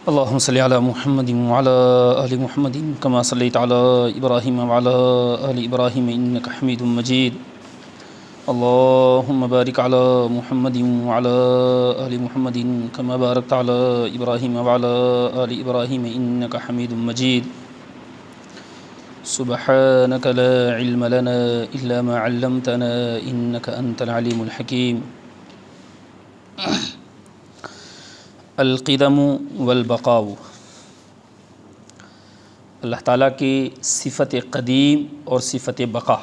اللهم صل على محمد وعلى آل محمد كما صليت على إبراهيم وعلى آل إبراهيم إنك حميد مجيد. اللهم بارك على محمد وعلى آل محمد كما باركت على إبراهيم وعلى آل إبراهيم إنك حميد مجيد. سبحانك لا علم لنا إلا ما علمتنا إنك أنت العليم الحكيم. القدم والبقاء، اللہ تعالیٰ کی صفت قدیم اور صفت بقا،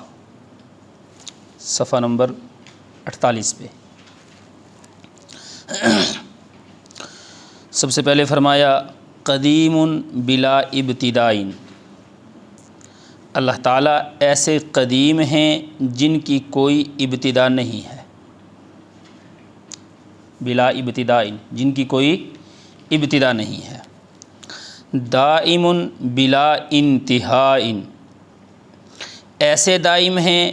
صفحہ نمبر 48 پہ. سب سے پہلے فرمایا قدیم بلا ابتداء، اللہ تعالیٰ ایسے قدیم ہیں جن کی کوئی ابتدا نہیں ہے. بلا ابتداء، جن کی کوئی ابتدا نہیں ہے. دائم بلا انتہاء، ایسے دائم ہیں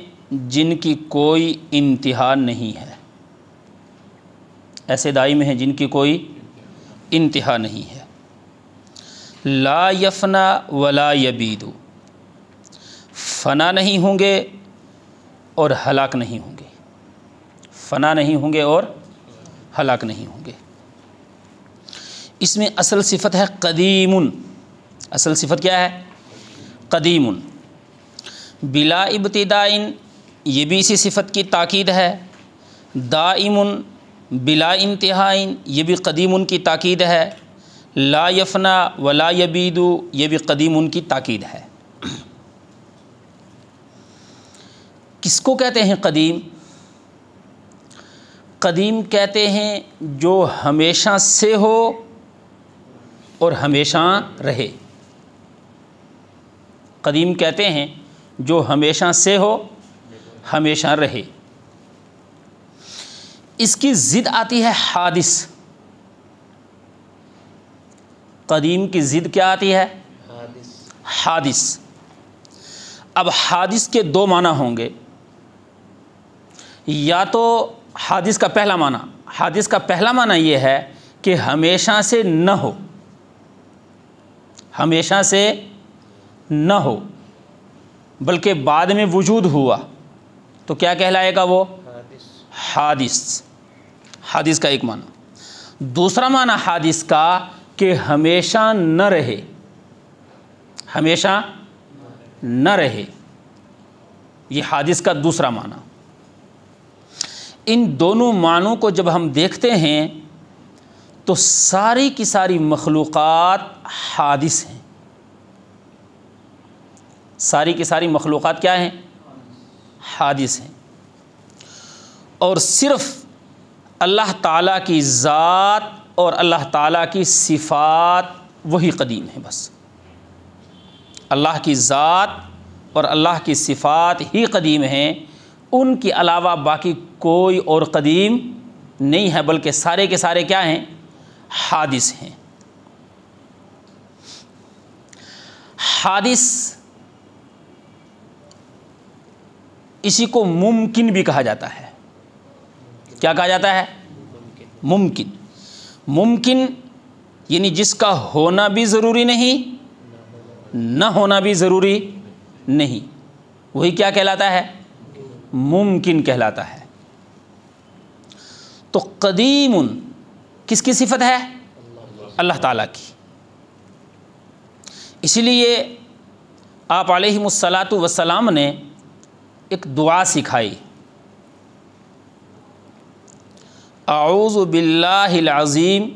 جن کی کوئی انتہا نہیں ہے. ایسے دائم ہیں جن کی کوئی انتہا نہیں ہے. لا یفنا ولا یبید، فنا نہیں ہوں گے اور ہلاک نہیں ہوں گے. فنا نہیں ہوں گے اور ہلاک نہیں ہوں گے. اس میں اصل صفت ہے قدیم. اصل صفت کیا ہے؟ قدیم. بلا ابتداء، یہ بھی اسی صفت کی تاکید ہے. دائم بلا انتہاء، یہ بھی قدیم کی تاکید ہے. لا یفنا ولا یبید، یہ بھی قدیم کی تاکید ہے. کس کو کہتے ہیں قدیم؟ قدیم کہتے ہیں جو ہمیشہ سے ہو اور ہمیشہ رہے. قدیم کہتے ہیں جو ہمیشہ سے ہو ہمیشہ رہے. اس کی ضد آتی ہے حادث. قدیم کی ضد کیا آتی ہے؟ حادث. اب حادث کے دو معنی ہوں گے. یا تو حادث کا پہلا معنی یہ ہے کہ ہمیشہ سے نہ ہو، ہمیشہ سے نہ ہو بلکہ بعد میں وجود ہوا، تو کیا کہلائے گا وہ؟ حادث. حادث کا ایک معنی. دوسرا معنی حادث کا کہ ہمیشہ نہ رہے، ہمیشہ نہ رہے، یہ حادث کا دوسرا معنی. ان دونوں معنوں کو جب ہم دیکھتے ہیں تو ساری کی ساری مخلوقات حادث ہیں. ساری کی ساری مخلوقات کیا ہیں؟ حادث ہیں. اور صرف اللہ تعالیٰ کی ذات اور اللہ تعالیٰ کی صفات وہی قدیم ہیں. بس اللہ کی ذات اور اللہ کی صفات ہی قدیم ہیں. ان کے علاوہ باقی کوئی اور قدیم نہیں ہے، بلکہ سارے کے سارے کیا ہیں؟ حادث ہیں. حادث اسی کو ممکن بھی کہا جاتا ہے. کیا کہا جاتا ہے؟ ممکن. ممکن یعنی جس کا ہونا بھی ضروری نہیں، نہ ہونا بھی ضروری نہیں، وہی کیا کہلاتا ہے؟ ممکن کہلاتا ہے. تو قدیم کس کی صفت ہے؟ اللہ تعالیٰ کی. اسی لیے آپ علیہم الصلاۃ والسلام نے ایک دعا سکھائی، اعوذ باللہ العظیم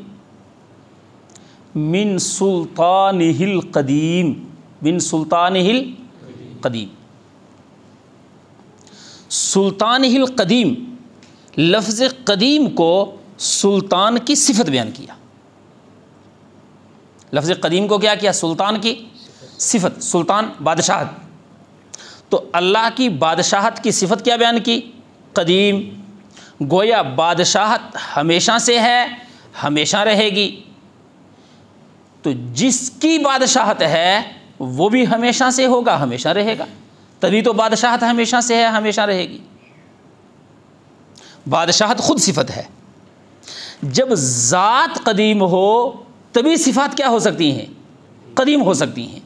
من سلطانہ القدیم، من سلطانہ القدیم. سلطانہ القدیم، لفظ قدیم کو سلطان کی صفت بیان کیا. لفظ قدیم کو کیا کیا؟ سلطان کی صفت. سلطان بادشاہت. تو اللہ کی بادشاہت کی صفت کیا بیان کی؟ قدیم. گویا بادشاہت ہمیشہ سے ہے، ہمیشہ رہے گی. تو جس کی بادشاہت ہے وہ بھی ہمیشہ سے ہوگا، ہمیشہ رہے گا. تبھی تو بادشاہت ہمیشہ سے ہے، ہمیشہ رہے گی. بادشاہت خود صفت ہے، جب ذات قدیم ہو تبھی صفات کیا ہو سکتی ہیں؟ قدیم ہو سکتی ہیں۔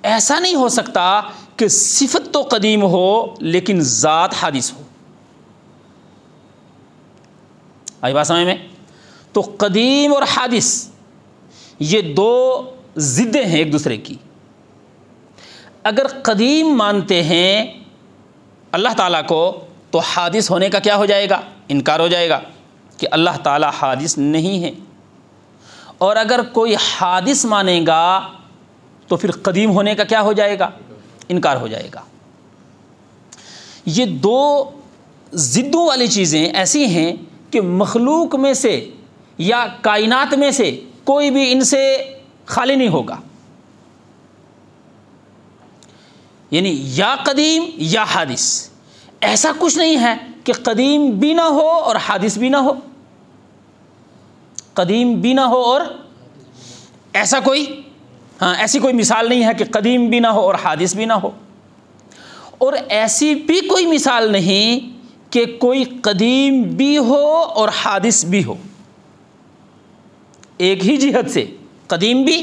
ایسا نہیں ہو سکتا کہ صفت تو قدیم ہو لیکن ذات حادث ہو۔ آئی بات سمجھ میں؟ تو قدیم اور حادث یہ دو ضدیں ہیں ایک دوسرے کی۔ اگر قدیم مانتے ہیں اللہ تعالیٰ کو تو حادث ہونے کا کیا ہو جائے گا؟ انکار ہو جائے گا کہ اللہ تعالیٰ حادث نہیں ہے۔ اور اگر کوئی حادث مانے گا تو پھر قدیم ہونے کا کیا ہو جائے گا؟ انکار ہو جائے گا۔ یہ دو ضدوں والی چیزیں ایسی ہیں کہ مخلوق میں سے یا کائنات میں سے کوئی بھی ان سے خالی نہیں ہوگا، یعنی یا قدیم یا حادث۔ ایسا کچھ نہیں ہے کہ قدیم بھی نہ ہو اور حادث بھی نہ ہو، قدیم بھی نہ ہو اور ایسا کوئی ایسی کوئی مثال نہیں ہے کہ قدیم بھی نہ ہو اور حادث بھی نہ ہو، اور ایسی بھی کوئی مثال نہیں کہ کوئی قدیم بھی ہو اور حادث بھی ہو۔ ایک ہی جہت سے قدیم بھی،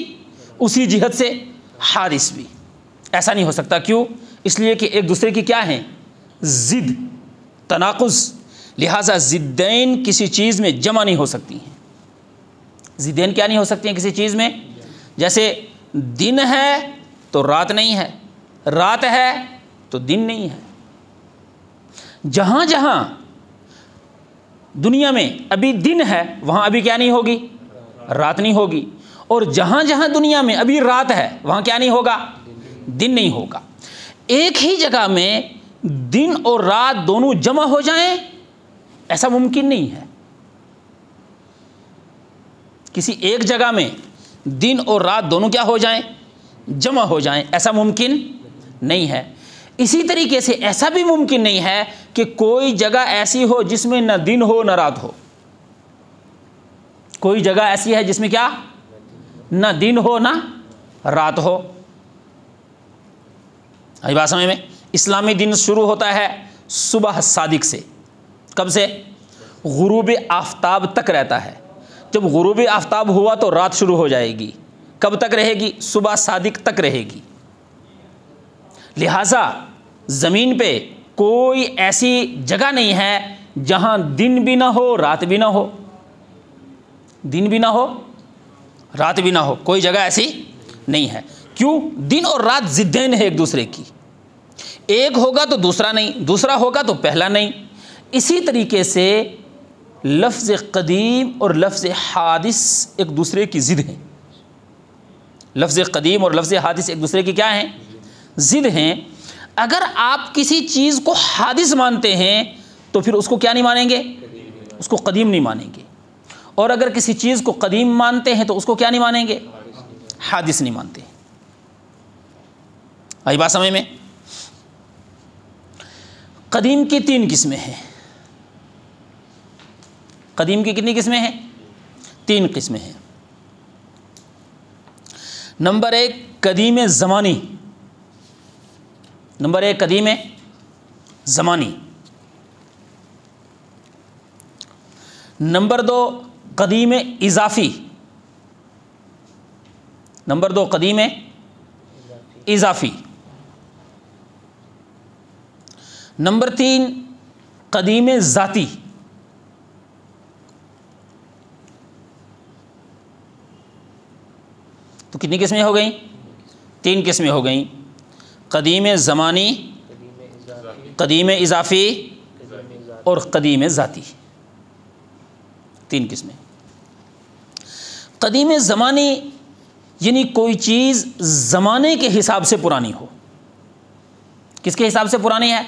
اسی جہت سے حادث بھی، ایسا نہیں ہو سکتا۔ کیوں؟ اس لیے کہ ایک دوسرے کی کیا ہیں؟ ضد، تناقض۔ لہٰذا ضدین کسی چیز میں جمع نہیں ہو سکتی ہیں۔ ضدین کیا نہیں ہو سکتی ہیں کسی چیز میں؟ جیسے دن ہے تو رات نہیں ہے، رات ہے تو دن نہیں ہے۔ جہاں جہاں دنیا میں ابھی دن ہے وہاں ابھی کیا نہیں ہوگی؟ رات نہیں ہوگی، اور جہاں جہاں دنیا میں ابھی رات ہے وہاں کیا نہیں ہوگا؟ دن نہیں ہوگا۔ ایک ہی جگہ میں دن اور رات دونوں جمع ہو جائیں ایسا ممکن نہیں ہے۔ کسی ایک جگہ میں دن اور رات دونوں کیا ہو جائیں؟ جمع ہو جائیں، ایسا ممکن نہیں ہے۔ اسی طریقے سے ایسا بھی ممکن نہیں ہے کہ کوئی جگہ ایسی ہو جس میں نہ دن ہو نہ رات ہو۔ کوئی جگہ ایسی ہے جس میں کیا؟ نہ دن ہو نہ رات ہو۔ آئی بات سمجھ میں؟ اسلامی دن شروع ہوتا ہے صبح صادق سے۔ کب سے؟ غروب آفتاب تک رہتا ہے۔ جب غروب آفتاب ہوا تو رات شروع ہو جائے گی۔ کب تک رہے گی؟ صبح صادق تک رہے گی۔ لہٰذا زمین پہ کوئی ایسی جگہ نہیں ہے جہاں دن بھی نہ ہو رات بھی نہ ہو، دن بھی نہ ہو رات بھی نہ ہو، کوئی جگہ ایسی نہیں ہے۔ کیوں؟ دن اور رات ضدین ہے ایک دوسرے کی، ایک ہوگا تو دوسرا نہیں، دوسرا ہوگا تو پہلا نہیں۔ اسی طریقے سے لفظ قدیم اور لفظ حادث ایک دوسرے کی ضد ہیں۔ لفظ قدیم اور لفظ حادث ایک دوسرے کی کیا ہیں؟ ضد ہیں۔ اگر آپ کسی چیز کو حادث مانتے ہیں تو پھر اس کو کیا نہیں مانیں گے؟ اس کو قدیم نہیں مانیں گے۔ اور اگر کسی چیز کو قدیم مانتے ہیں تو اس کو کیا نہیں مانیں گے؟ حادث نہیں مانتے۔ آئی بات سمجھ میں؟ قدیم کی 3 قسمیں ہیں۔ قدیم کی کتنی قسمیں ہیں؟ 3 قسمیں ہیں۔ نمبر 1 قدیم زمانی، نمبر 1 قدیم زمانی، نمبر 2 قدیم اضافی، نمبر 2 قدیم اضافی، نمبر 3 قدیم ذاتی۔ تو کتنی قسمیں ہو گئیں؟ 3 قسمیں ہو گئیں، قدیم زمانی، قدیم اضافی اور قدیم ذاتی، 3 قسمیں۔ قدیم زمانی یعنی کوئی چیز زمانے کے حساب سے پرانی ہو۔ کس کے حساب سے پرانی ہے؟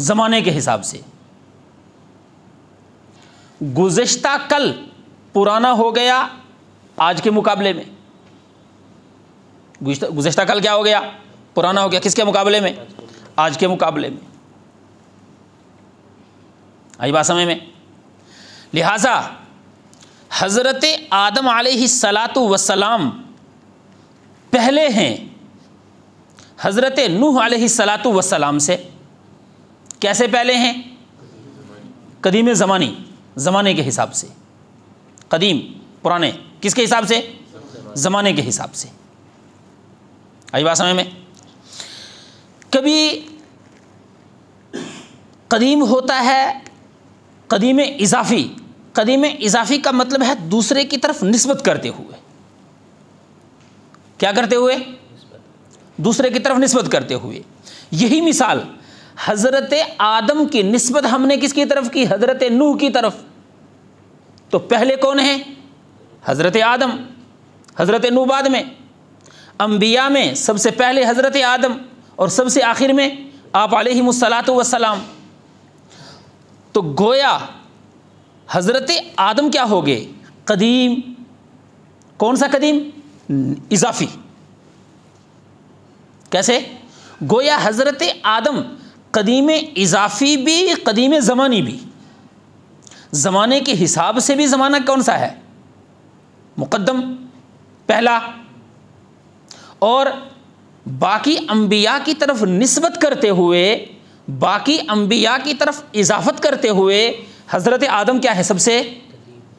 زمانے کے حساب سے۔ گزشتہ کل پرانا ہو گیا آج کے مقابلے میں۔ گزشتہ کل کیا ہو گیا؟ پرانا ہو گیا، کس کے مقابلے میں؟ آج کے مقابلے میں۔ آئی بات سمجھ میں؟ لہٰذا حضرت آدم علیہ الصلاۃ والسلام پہلے ہیں حضرت نوح علیہ الصلاۃ والسلام سے۔ کیسے پہلے ہیں؟ قدیم زمانی۔ زمانے کے حساب سے. قدیم پرانے کس کے حساب سے؟ زمانے کے حساب سے. آئی بات سمجھ میں؟ کبھی قدیم ہوتا ہے قدیم اضافی. قدیم اضافی کا مطلب ہے دوسرے کی طرف نسبت کرتے ہوئے. کیا کرتے ہوئے؟ دوسرے کی طرف نسبت کرتے ہوئے. یہی مثال حضرت آدم کی نسبت ہم نے کس کی طرف کی؟ حضرت نوح کی طرف. تو پہلے کون ہیں؟ حضرت آدم، حضرت نوح بعد میں. انبیاء میں سب سے پہلے حضرت آدم اور سب سے آخر میں آپ علیہم الصلاۃ والسلام. تو گویا حضرت آدم کیا ہو گئے؟ قدیم. کون سا قدیم؟ اضافی. کیسے؟ گویا حضرت آدم قدیم اضافی بھی قدیم زمانی بھی. زمانے کے حساب سے بھی زمانہ کون سا ہے؟ مقدم پہلا. اور باقی انبیاء کی طرف نسبت کرتے ہوئے، باقی انبیاء کی طرف اضافت کرتے ہوئے حضرت آدم کیا ہے؟ سب سے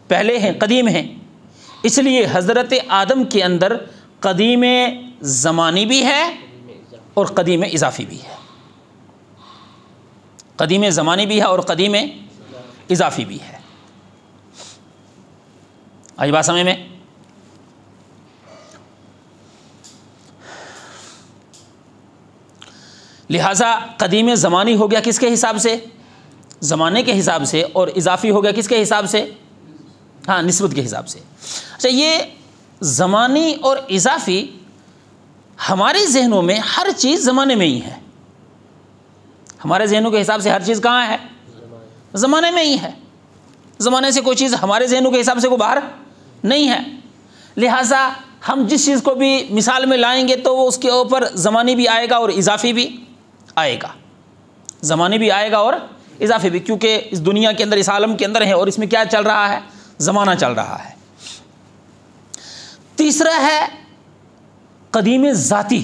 پہلے ہیں، قدیم ہیں. اس لیے حضرت آدم کے اندر قدیم زمانی بھی ہے اور قدیم اضافی بھی ہے. قدیم زمانی بھی ہے اور قدیم اضافی بھی ہے. آئی بات سمجھ میں؟ لہٰذا قدیم زمانی ہو گیا کس کے حساب سے؟ زمانے کے حساب سے. اور اضافی ہو گیا کس کے حساب سے؟ ہاں، نسبت کے حساب سے. اچھا، یہ زمانی اور اضافی ہمارے ذہنوں میں ہر چیز زمانے میں ہی ہے. ہمارے ذہنوں کے حساب سے ہر چیز کہاں ہے؟ زمانے میں ہی ہے. زمانے سے کوئی چیز ہمارے ذہنوں کے حساب سے کوئی باہر نہیں ہے. لہٰذا ہم جس چیز کو بھی مثال میں لائیں گے تو وہ اس کے اوپر زمانی بھی آئے گا اور اضافی بھی آئے گا. زمانی بھی آئے گا اور اضافی بھی، کیونکہ اس دنیا کے اندر، اس عالم کے اندر ہے اور اس میں کیا چل رہا ہے؟ زمانہ چل رہا ہے. تیسرا ہے قدیم ذاتی.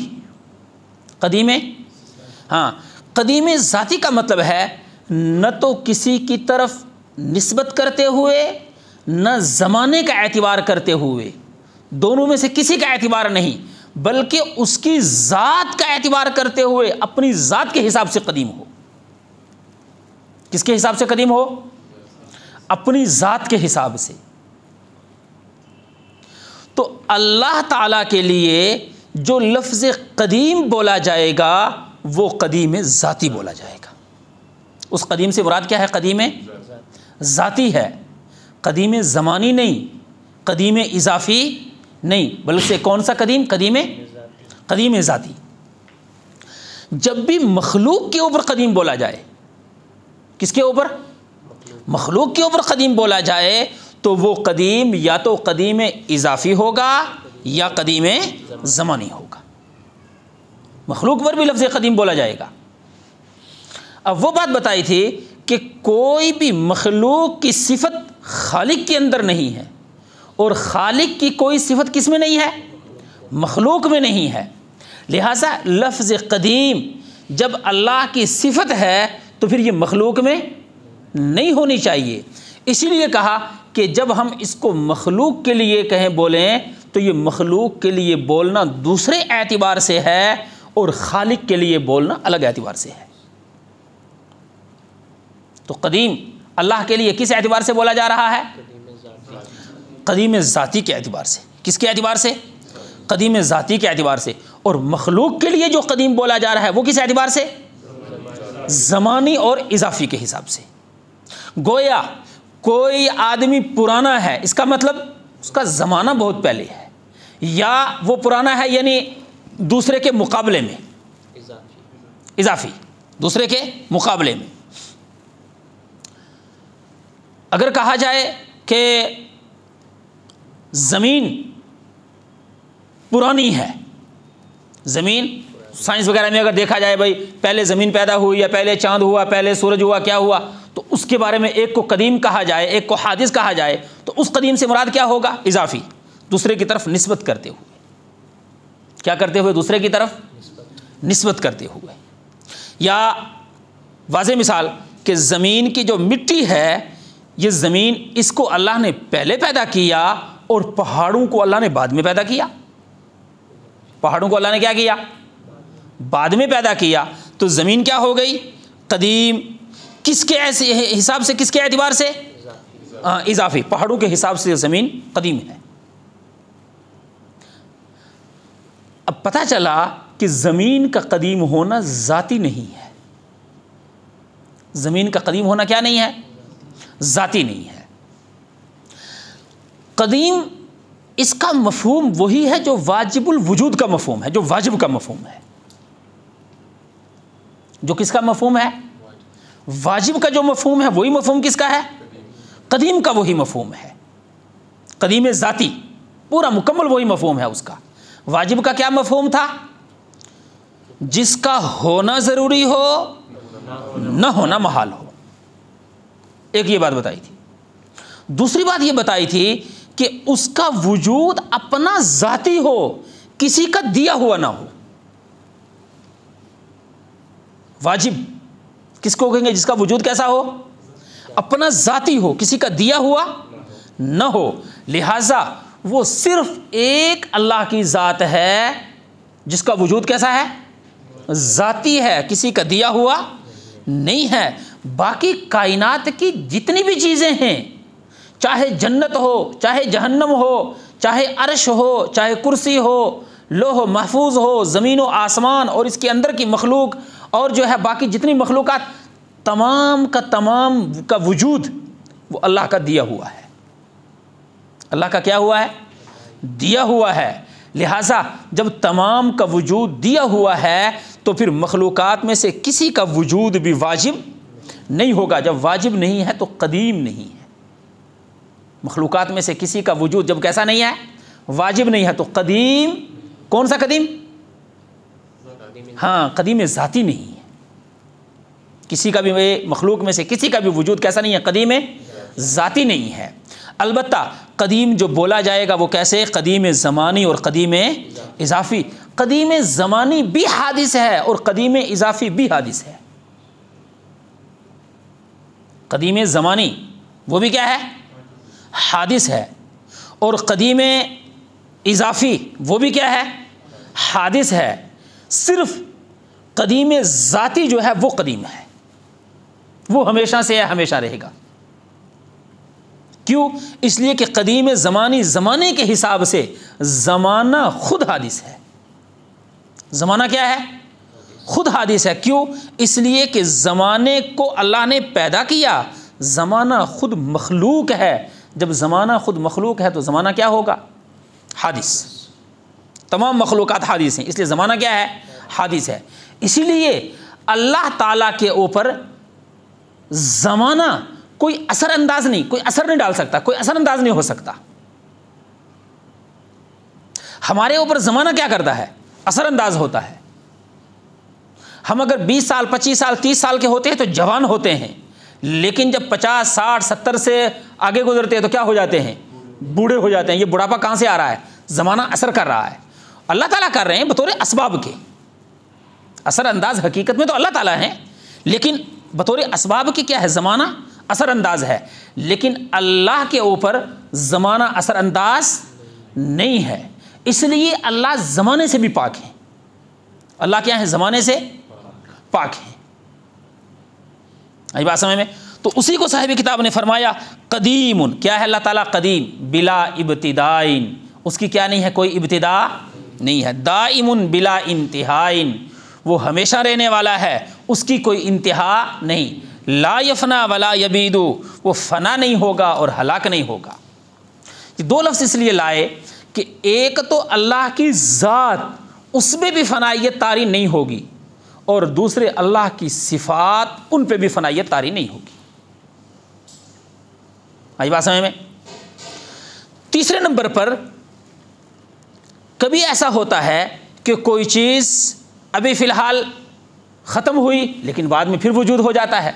قدیم ذاتی کا مطلب ہے نہ تو کسی کی طرف نسبت کرتے ہوئے نہ زمانے کا اعتبار کرتے ہوئے، دونوں میں سے کسی کا اعتبار نہیں، بلکہ اس کی ذات کا اعتبار کرتے ہوئے اپنی ذات کے حساب سے قدیم ہو. کس کے حساب سے قدیم ہو؟ اپنی ذات کے حساب سے. تو اللہ تعالیٰ کے لیے جو لفظ قدیم بولا جائے گا وہ قدیم ذاتی بولا جائے گا. اس قدیم سے مراد کیا ہے؟ قدیم ذاتی ہے. قدیم زمانی نہیں، قدیم اضافی نہیں، بلکہ کون سا قدیم؟ قدیم ذاتی. جب بھی مخلوق کے اوپر قدیم بولا جائے، کس کے اوپر؟ مخلوق کے اوپر قدیم بولا جائے تو وہ قدیم یا تو قدیم اضافی ہوگا یا قدیم زمانی ہوگا. مخلوق پر بھی لفظ قدیم بولا جائے گا. اب وہ بات بتائی تھی کہ کوئی بھی مخلوق کی صفت خالق کے اندر نہیں ہے اور خالق کی کوئی صفت کس میں نہیں ہے؟ مخلوق میں نہیں ہے. لہٰذا لفظ قدیم جب اللہ کی صفت ہے تو پھر یہ مخلوق میں نہیں ہونی چاہیے. اسی لیے کہا کہ جب ہم اس کو مخلوق کے لیے کہیں بولیں تو یہ مخلوق کے لیے بولنا دوسرے اعتبار سے ہے اور خالق کے لیے بولنا الگ اعتبار سے ہے. تو قدیم اللہ کے لیے کس اعتبار سے بولا جا رہا ہے؟ قدیم ذاتی کے اعتبار سے. کس کے اعتبار سے؟ قدیم ذاتی کے اعتبار سے. اور مخلوق کے لیے جو قدیم بولا جا رہا ہے وہ کس اعتبار سے؟ زمانی اور اضافی کے حساب سے. گویا کوئی آدمی پرانا ہے، اس کا مطلب اس کا زمانہ بہت پہلے ہے، یا وہ پرانا ہے یعنی دوسرے کے مقابلے میں اضافی، دوسرے کے مقابلے میں. اگر کہا جائے کہ زمین پرانی ہے، زمین سائنس وغیرہ میں اگر دیکھا جائے بھائی پہلے زمین پیدا ہوئی یا پہلے چاند ہوا، پہلے سورج ہوا، کیا ہوا، تو اس کے بارے میں ایک کو قدیم کہا جائے ایک کو حادث کہا جائے تو اس قدیم سے مراد کیا ہوگا؟ اضافی، دوسرے کی طرف نسبت کرتے ہوئے. کیا کرتے ہوئے؟ دوسرے کی طرف نسبت کرتے ہوئے. یا واضح مثال کہ زمین کی جو مٹی ہے یہ زمین اس کو اللہ نے پہلے پیدا کیا اور پہاڑوں کو اللہ نے بعد میں پیدا کیا. پہاڑوں کو اللہ نے کیا کیا؟ بعد میں پیدا کیا. تو زمین کیا ہو گئی؟ قدیم. کس کے حساب سے, کس کے اعتبار سے؟ اضافی. پہاڑوں کے حساب سے زمین قدیم ہے. اب پتہ چلا کہ زمین کا قدیم ہونا ذاتی نہیں ہے. زمین کا قدیم ہونا کیا نہیں ہے؟ ذاتی نہیں ہے. قدیم اس کا مفہوم وہی ہے جو واجب الوجود کا مفہوم ہے, جو واجب کا مفہوم ہے. جو کس کا مفہوم ہے؟ واجب کا جو مفہوم ہے وہی مفہوم کس کا ہے؟ قدیم کا وہی مفہوم ہے. قدیم ذاتی پورا مکمل وہی مفہوم ہے اس کا. واجب کا کیا مفہوم تھا؟ جس کا ہونا ضروری ہو نہ ہونا محال ہو. ایک یہ بات بتائی تھی. دوسری بات یہ بتائی تھی کہ اس کا وجود اپنا ذاتی ہو, کسی کا دیا ہوا نہ ہو. واجب کس کو کہیں گے؟ جس کا وجود کیسا ہو؟ اپنا ذاتی ہو, کسی کا دیا ہوا نہ ہو. لہذا وہ صرف ایک اللہ کی ذات ہے جس کا وجود کیسا ہے؟ ذاتی ہے, کسی کا دیا ہوا نہیں ہے. باقی کائنات کی جتنی بھی چیزیں ہیں, چاہے جنت ہو, چاہے جہنم ہو, چاہے عرش ہو, چاہے کرسی ہو, لوح محفوظ ہو, زمین و آسمان اور اس کے اندر کی مخلوق, اور جو ہے باقی جتنی مخلوقات, تمام کا وجود وہ اللہ کا دیا ہوا ہے. اللہ کا کیا ہوا ہے؟ دیا ہوا ہے. لہٰذا جب تمام کا وجود دیا ہوا ہے تو پھر مخلوقات میں سے کسی کا وجود بھی واجب نہیں ہوگا. جب واجب نہیں ہے تو قدیم نہیں ہے. مخلوقات میں سے کسی کا وجود جب کیسا نہیں ہے؟ واجب نہیں ہے, تو قدیم. کون سا قدیم؟ ہاں, قدیم ذاتی نہیں ہے. کسی کا بھی مخلوق میں سے کسی کا بھی وجود کیسا نہیں ہے؟ قدیم ذاتی نہیں ہے. البتہ قدیم جو بولا جائے گا وہ کیسے؟ قدیم زمانی اور قدیم اضافی. قدیم زمانی بھی حادث ہے اور قدیم اضافی بھی حادث ہے. قدیم زمانی وہ بھی کیا ہے؟ حادث ہے. اور قدیم اضافی وہ بھی کیا ہے؟ حادث ہے. صرف قدیم ذاتی جو ہے وہ قدیم ہے, وہ ہمیشہ سے ہے, ہمیشہ رہے گا. کیوں؟ اس لیے کہ قدیم زمانی, زمانے کے حساب سے زمانہ خود حادث ہے. زمانہ کیا ہے؟ خود حادث ہے. کیوں؟ اس لیے کہ زمانے کو اللہ نے پیدا کیا, زمانہ خود مخلوق ہے. جب زمانہ خود مخلوق ہے تو زمانہ کیا ہوگا؟ حادث. تمام مخلوقات حادث ہیں, اس لیے زمانہ کیا ہے؟ حادث ہے. اسی لیے اللہ تعالیٰ کے اوپر زمانہ کوئی اثر انداز نہیں, کوئی اثر نہیں ڈال سکتا, کوئی اثر انداز نہیں ہو سکتا. ہمارے اوپر زمانہ کیا کرتا ہے؟ اثر انداز ہوتا ہے. ہم اگر 20 سال 25 سال 30 سال کے ہوتے ہیں تو جوان ہوتے ہیں, لیکن جب 50 60 70 سے آگے گزرتے ہیں تو کیا ہو جاتے ہیں؟ بوڑھے ہو جاتے ہیں. یہ بڑھاپا کہاں سے آ رہا ہے؟ زمانہ اثر کر رہا ہے. اللہ تعالیٰ کر رہے ہیں بطور اسباب کے. اثر انداز حقیقت میں تو اللہ تعالیٰ ہیں, لیکن بطور اسباب کی کیا ہے؟ زمانہ اثر انداز ہے. لیکن اللہ کے اوپر زمانہ اثر انداز نہیں ہے. اس لیے اللہ زمانے سے بھی پاک ہیں. اللہ کیا ہے؟ زمانے سے پاک ہیں. آئی بات سمجھ میں؟ تو اسی کو صاحب کتاب نے فرمایا قدیم. کیا ہے اللہ تعالیٰ؟ قدیم. بلا ابتدائن, اس کی کیا نہیں ہے؟ کوئی ابتدا نہیں ہے. دائم بلا انتہائن, وہ ہمیشہ رہنے والا ہے, اس کی کوئی انتہا نہیں. لا یفنا ولا یبید, وہ فنا نہیں ہوگا اور ہلاک نہیں ہوگا. یہ دو لفظ اس لیے لائے کہ ایک تو اللہ کی ذات, اس میں بھی فنائیت طاری نہیں ہوگی, اور دوسرے اللہ کی صفات, ان پہ بھی فنائیت طاری نہیں ہوگی. آئی بات سمجھ میں؟ تیسرے نمبر پر کبھی ایسا ہوتا ہے کہ کوئی چیز ابھی فی الحال ختم ہوئی لیکن بعد میں پھر وجود ہو جاتا ہے.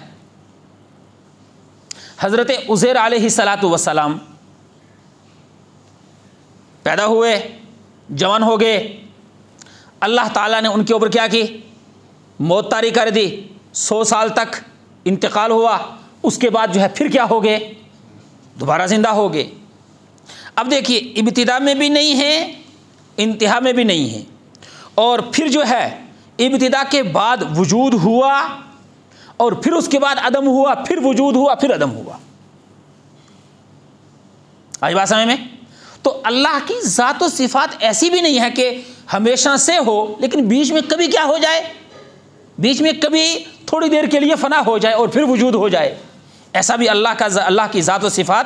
حضرت عزیر علیہ السلام پیدا ہوئے, جوان ہو گئے, اللہ تعالیٰ نے ان کے اوپر کیا کی؟ موت طاری کر دی. 100 سال تک انتقال ہوا. اس کے بعد جو ہے پھر کیا ہو گئے؟ دوبارہ زندہ ہو گئے۔ اب دیکھیے ابتدا میں بھی نہیں ہے، انتہا میں بھی نہیں ہے، اور پھر جو ہے ابتدا کے بعد وجود ہوا، اور پھر اس کے بعد عدم ہوا، پھر وجود ہوا، پھر عدم ہوا۔ آئی بات سمجھ میں؟ تو اللہ کی ذات و صفات ایسی بھی نہیں ہے کہ ہمیشہ سے ہو، لیکن بیچ میں کبھی کیا ہو جائے، بیچ میں کبھی تھوڑی دیر کے لیے فنا ہو جائے اور پھر وجود ہو جائے، ایسا بھی اللہ کی ذات و صفات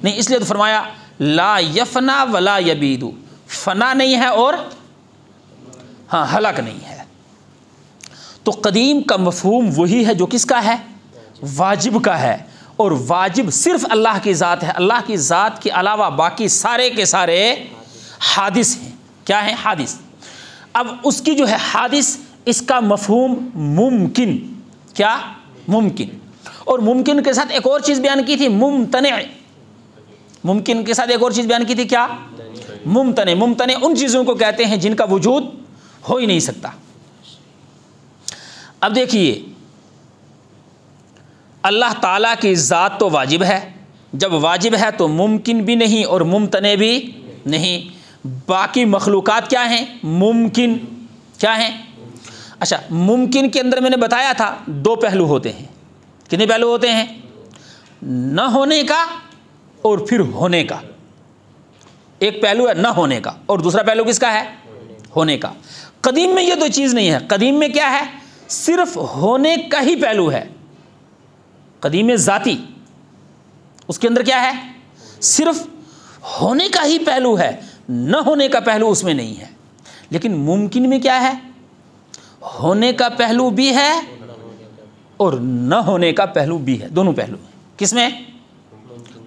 نہیں۔ اس لیے تو فرمایا لا یفنا ولا یبید، فنا نہیں ہے اور ہاں ہلاک نہیں ہے۔ تو قدیم کا مفہوم وہی ہے جو کس کا ہے؟ واجب کا ہے، اور واجب صرف اللہ کی ذات ہے۔ اللہ کی ذات کے علاوہ باقی سارے کے سارے حادث ہیں۔ کیا ہیں؟ حادث۔ اب اس کی جو ہے حادث، اس کا مفہوم ممکن، کیا؟ ممکن۔ اور ممکن کے ساتھ ایک اور چیز بیان کی تھی، ممتنع۔ ممکن کے ساتھ ایک اور چیز بیان کی تھی، کیا؟ ممتنع۔ ممتنع ان چیزوں کو کہتے ہیں جن کا وجود ہو ہی نہیں سکتا۔ اب دیکھیے اللہ تعالیٰ کی ذات تو واجب ہے، جب واجب ہے تو ممکن بھی نہیں اور ممتنع بھی نہیں۔ باقی مخلوقات کیا ہیں؟ ممکن۔ کیا ہیں؟ اچھا، ممکن کے اندر میں نے بتایا تھا دو پہلو ہوتے ہیں۔ کتنے پہلو ہوتے ہیں؟ نہ ہونے کا اور پھر ہونے کا۔ ایک پہلو ہے نہ ہونے کا، اور دوسرا پہلو کس کا ہے؟ ہونے کا۔ قدیم میں یہ دو چیز نہیں ہے۔ قدیم میں کیا ہے؟ صرف ہونے کا ہی پہلو ہے۔ قدیم ذاتی، اس کے اندر کیا ہے؟ صرف ہونے کا ہی پہلو ہے، نہ ہونے کا پہلو اس میں نہیں ہے۔ لیکن ممکن میں کیا ہے؟ ہونے کا پہلو بھی ہے اور نہ ہونے کا پہلو بھی ہے، دونوں پہلو ہیں۔ کس میں؟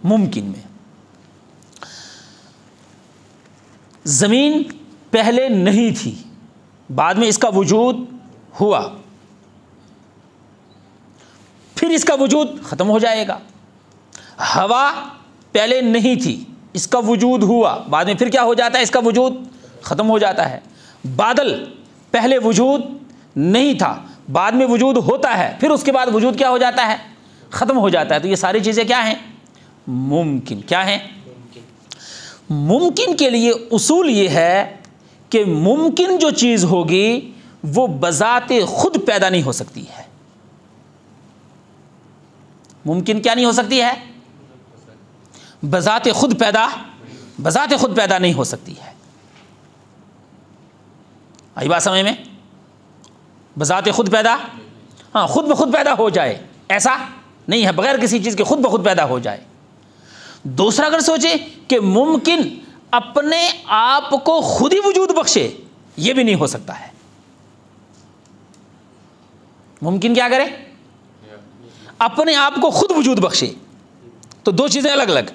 ممکن میں۔ زمین پہلے نہیں تھی، بعد میں اس کا وجود ہوا، پھر اس کا وجود ختم ہو جائے گا۔ ہوا پہلے نہیں تھی، اس کا وجود ہوا، بعد میں پھر کیا ہو جاتا ہے؟ اس کا وجود ختم ہو جاتا ہے۔ بادل پہلے وجود نہیں تھا، بعد میں وجود ہوتا ہے، پھر اس کے بعد وجود کیا ہو جاتا ہے؟ ختم ہو جاتا ہے۔ تو یہ ساری چیزیں کیا ہیں؟ ممکن۔ کیا ہیں؟ ممکن کے لیے اصول یہ ہے کہ ممکن جو چیز ہوگی وہ بذات خود پیدا نہیں ہو سکتی ہے۔ ممکن کیا نہیں ہو سکتی ہے؟ بذات خود پیدا نہیں ہو سکتی ہے۔ آئی بات سمجھ میں؟ بذات خود پیدا، ہاں خود بخود پیدا ہو جائے ایسا نہیں ہے، بغیر کسی چیز کے خود بخود پیدا ہو جائے۔ دوسرا اگر سوچے کہ ممکن اپنے آپ کو خود ہی وجود بخشے، یہ بھی نہیں ہو سکتا ہے۔ ممکن کیا کرے؟ اپنے آپ کو خود وجود بخشے۔ تو دو چیزیں الگ الگ،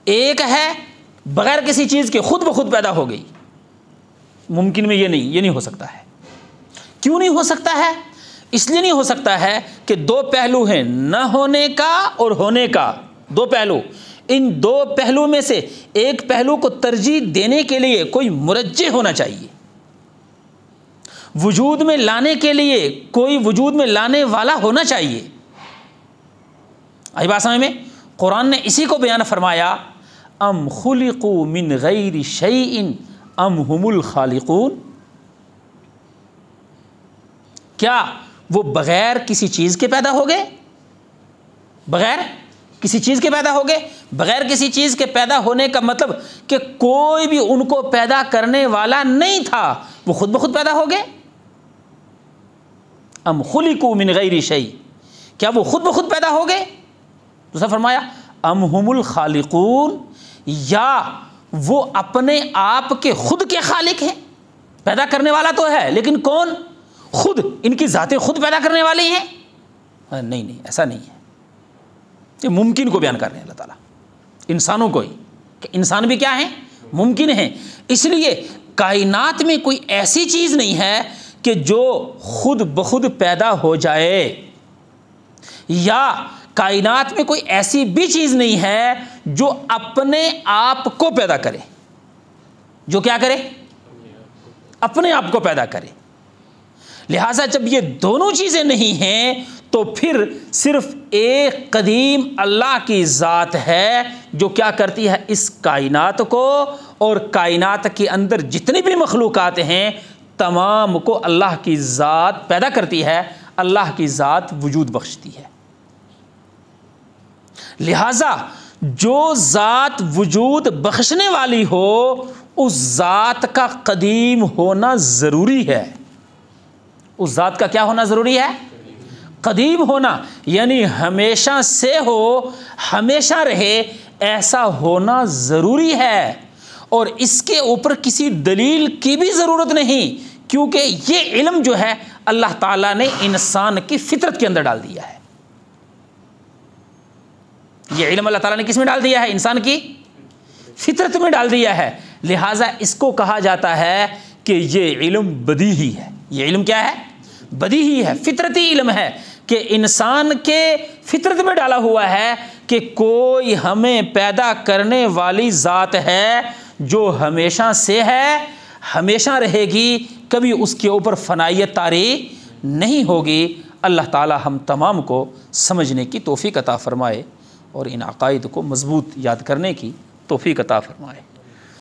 ایک ہے بغیر کسی چیز کے خود بخود پیدا ہو گئی، ممکن میں یہ نہیں ہو سکتا ہے۔ کیوں نہیں ہو سکتا ہے؟ اس لیے نہیں ہو سکتا ہے کہ دو پہلو ہیں، نہ ہونے کا اور ہونے کا، دو پہلو۔ ان دو پہلو میں سے ایک پہلو کو ترجیح دینے کے لیے کوئی مرجح ہونا چاہیے، وجود میں لانے کے لیے کوئی وجود میں لانے والا ہونا چاہیے۔ آئی بات سمجھ میں؟ قرآن نے اسی کو بیان فرمایا، ام خلقوا من غیر شیء ام هم الخالقون۔ کیا وہ بغیر کسی چیز کے پیدا ہو گئے؟ بغیر کسی چیز کے پیدا ہو گئے؟ بغیر کسی چیز کے پیدا ہونے کا مطلب کہ کوئی بھی ان کو پیدا کرنے والا نہیں تھا، وہ خود بخود پیدا ہو گئے؟ ام خلقوا من غیر شیء، کیا وہ خود بخود پیدا ہو گئے؟ دوسرا فرمایا ام هم الخالقون، یا وہ اپنے آپ کے خود کے خالق ہیں؟ پیدا کرنے والا تو ہے لیکن کون؟ خود، ان کی ذاتیں خود پیدا کرنے والی ہیں؟ نہیں، ایسا نہیں ہے۔ یہ ممکن کو بیان کر رہے ہیں اللہ تعالیٰ، انسانوں کو ہی، کہ انسان بھی کیا ہیں؟ ممکن ہیں۔ اس لیے کائنات میں کوئی ایسی چیز نہیں ہے کہ جو خود بخود پیدا ہو جائے، یا کائنات میں کوئی ایسی بھی چیز نہیں ہے جو اپنے آپ کو پیدا کرے، جو کیا کرے؟ اپنے آپ کو پیدا کرے۔ لہٰذا جب یہ دونوں چیزیں نہیں ہیں تو پھر صرف ایک قدیم اللہ کی ذات ہے جو کیا کرتی ہے اس کائنات کو اور کائنات کے اندر جتنی بھی مخلوقات ہیں تمام کو اللہ کی ذات پیدا کرتی ہے، اللہ کی ذات وجود بخشتی ہے۔ لہذا جو ذات وجود بخشنے والی ہو اس ذات کا قدیم ہونا ضروری ہے۔ اس ذات کا کیا ہونا ضروری ہے؟ قدیم ہونا، یعنی ہمیشہ سے ہو، ہمیشہ رہے، ایسا ہونا ضروری ہے، اور اس کے اوپر کسی دلیل کی بھی ضرورت نہیں، کیونکہ یہ علم جو ہے اللہ تعالیٰ نے انسان کی فطرت کے اندر ڈال دیا ہے۔ یہ علم اللہ تعالیٰ نے کس میں ڈال دیا ہے؟ انسان کی فطرت میں ڈال دیا ہے، لہٰذا اس کو کہا جاتا ہے کہ یہ علم بدیہی ہے۔ یہ علم کیا ہے؟ بدیہی ہے، فطرتی علم ہے، کہ انسان کے فطرت میں ڈالا ہوا ہے کہ کوئی ہمیں پیدا کرنے والی ذات ہے جو ہمیشہ سے ہے، ہمیشہ رہے گی، کبھی اس کے اوپر فنائیت طاری نہیں ہوگی۔ اللہ تعالی ہم تمام کو سمجھنے کی توفیق عطا فرمائے اور ان عقائد کو مضبوط یاد کرنے کی توفیق عطا فرمائے۔